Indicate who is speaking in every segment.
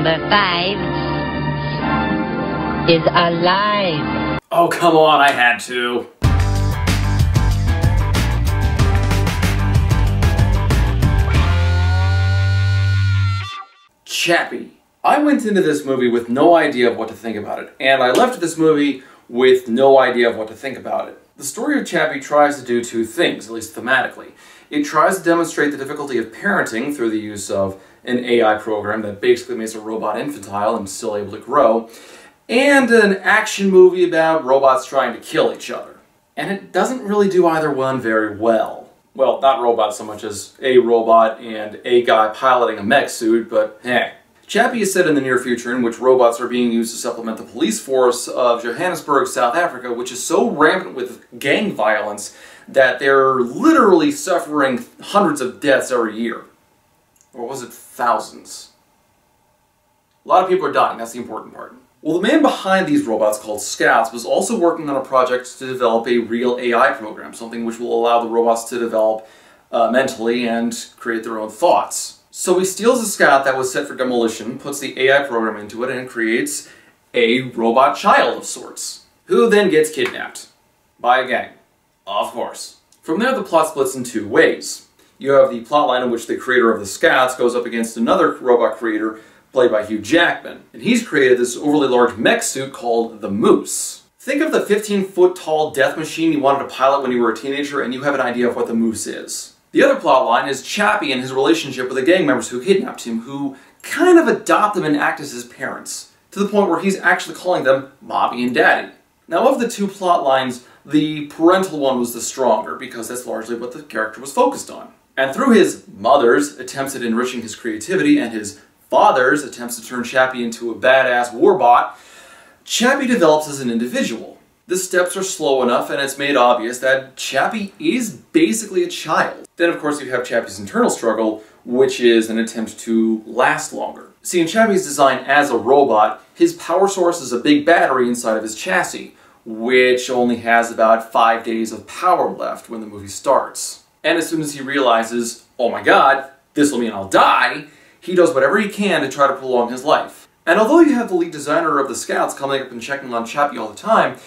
Speaker 1: Number 5 is alive.
Speaker 2: Oh, come on, I had to. Chappie. I went into this movie with no idea of what to think about it, and I left this movie with no idea of what to think about it. The story of Chappie tries to do two things, at least thematically. It tries to demonstrate the difficulty of parenting through the use of an AI program that basically makes a robot infantile and still able to grow, and an action movie about robots trying to kill each other. And it doesn't really do either one very well. Well, not robots so much as a robot and a guy piloting a mech suit, but heh. Chappie is set in the near future in which robots are being used to supplement the police force of Johannesburg, South Africa, which is so rampant with gang violence that they're literally suffering hundreds of deaths every year. Or was it thousands? A lot of people are dying, that's the important part. Well, the man behind these robots, called Scouts, was also working on a project to develop a real AI program, something which will allow the robots to develop mentally and create their own thoughts. So he steals a Scout that was set for demolition, puts the AI program into it, and creates a robot child of sorts, who then gets kidnapped by a gang, of course. From there, the plot splits in two ways. You have the plotline in which the creator of the Scouts goes up against another robot creator, played by Hugh Jackman, and he's created this overly large mech suit called the Moose. Think of the 15-foot-tall death machine you wanted to pilot when you were a teenager, and you have an idea of what the Moose is. The other plotline is Chappie and his relationship with the gang members who kidnapped him, who kind of adopt him and act as his parents, to the point where he's actually calling them Mommy and Daddy. Now, of the two plotlines, the parental one was the stronger, because that's largely what the character was focused on. And through his mother's attempts at enriching his creativity and his father's attempts to turn Chappie into a badass warbot, Chappie develops as an individual. The steps are slow enough, and it's made obvious that Chappie is basically a child. Then, of course, you have Chappie's internal struggle, which is an attempt to last longer. See, in Chappie's design as a robot, his power source is a big battery inside of his chassis, which only has about 5 days of power left when the movie starts. And as soon as he realizes, oh my god, this will mean I'll die, he does whatever he can to try to prolong his life. And although you have the lead designer of the Scouts coming up and checking on Chappie all the time,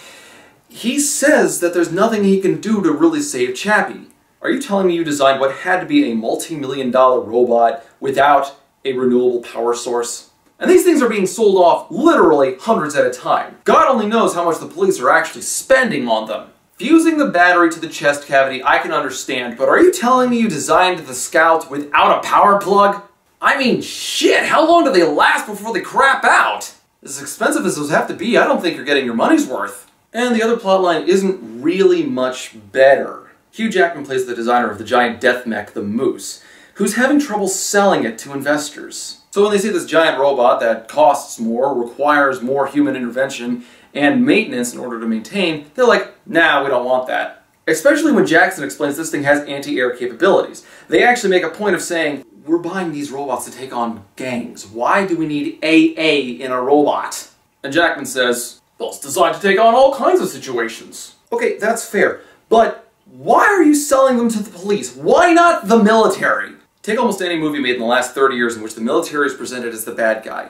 Speaker 2: he says that there's nothing he can do to really save Chappie. Are you telling me you designed what had to be a multi-million-dollar robot without a renewable power source? And these things are being sold off literally hundreds at a time. God only knows how much the police are actually spending on them. Fusing the battery to the chest cavity I can understand, but are you telling me you designed the Scout without a power plug? I mean, shit, how long do they last before they crap out? As expensive as those have to be, I don't think you're getting your money's worth. And the other plotline isn't really much better. Hugh Jackman plays the designer of the giant death mech, the Moose, who's having trouble selling it to investors. So when they see this giant robot that costs more, requires more human intervention and maintenance in order to maintain, they're like, nah, we don't want that. Especially when Jackson explains this thing has anti-air capabilities. They actually make a point of saying, we're buying these robots to take on gangs. Why do we need AA in a robot? And Jackman says, well, it's designed to take on all kinds of situations. Okay, that's fair, but why are you selling them to the police? Why not the military? Take almost any movie made in the last 30 years in which the military is presented as the bad guy.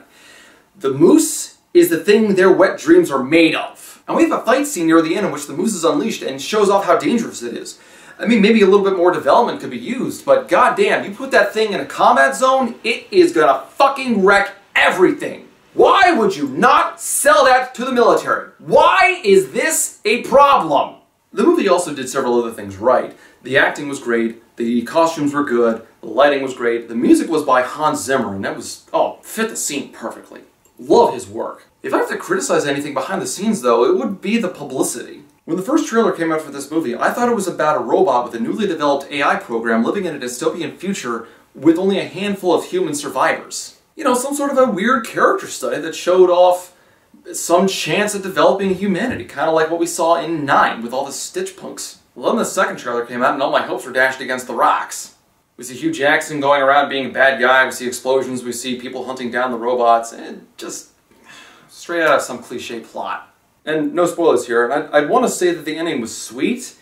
Speaker 2: The Moose is the thing their wet dreams are made of. And we have a fight scene near the end in which the Moose is unleashed and shows off how dangerous it is. I mean, maybe a little bit more development could be used, but goddamn, you put that thing in a combat zone, it is gonna fucking wreck everything. Why would you not sell that to the military? Why is this a problem? The movie also did several other things right. The acting was great, the costumes were good, the lighting was great, the music was by Hans Zimmer, and that was, fit the scene perfectly. Love his work. If I have to criticize anything behind the scenes, though, it would be the publicity. When the first trailer came out for this movie, I thought it was about a robot with a newly developed AI program living in a dystopian future with only a handful of human survivors. You know, some sort of a weird character study that showed off some chance at developing humanity, kind of like what we saw in 9 with all the Stitch punks. Well, then the second trailer came out and all my hopes were dashed against the rocks. We see Hugh Jackson going around being a bad guy, we see explosions, we see people hunting down the robots, and just straight out of some cliche plot. And no spoilers here, I'd want to say that the ending was sweet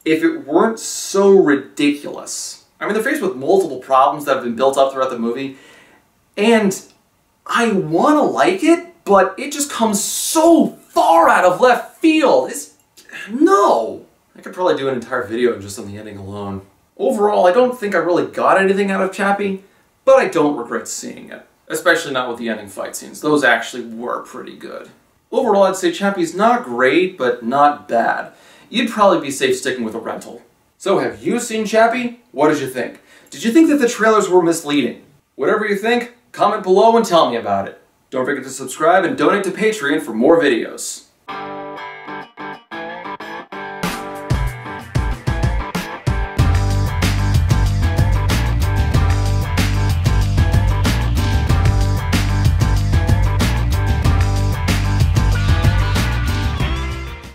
Speaker 2: if it weren't so ridiculous. I mean, they're faced with multiple problems that have been built up throughout the movie, and I want to like it, but it just comes so far out of left field. No. I could probably do an entire video just on the ending alone. Overall, I don't think I really got anything out of Chappie, but I don't regret seeing it. Especially not with the ending fight scenes. Those actually were pretty good. Overall, I'd say Chappie's not great, but not bad. You'd probably be safe sticking with a rental. So have you seen Chappie? What did you think? Did you think that the trailers were misleading? Whatever you think, comment below and tell me about it. Don't forget to subscribe and donate to Patreon for more videos.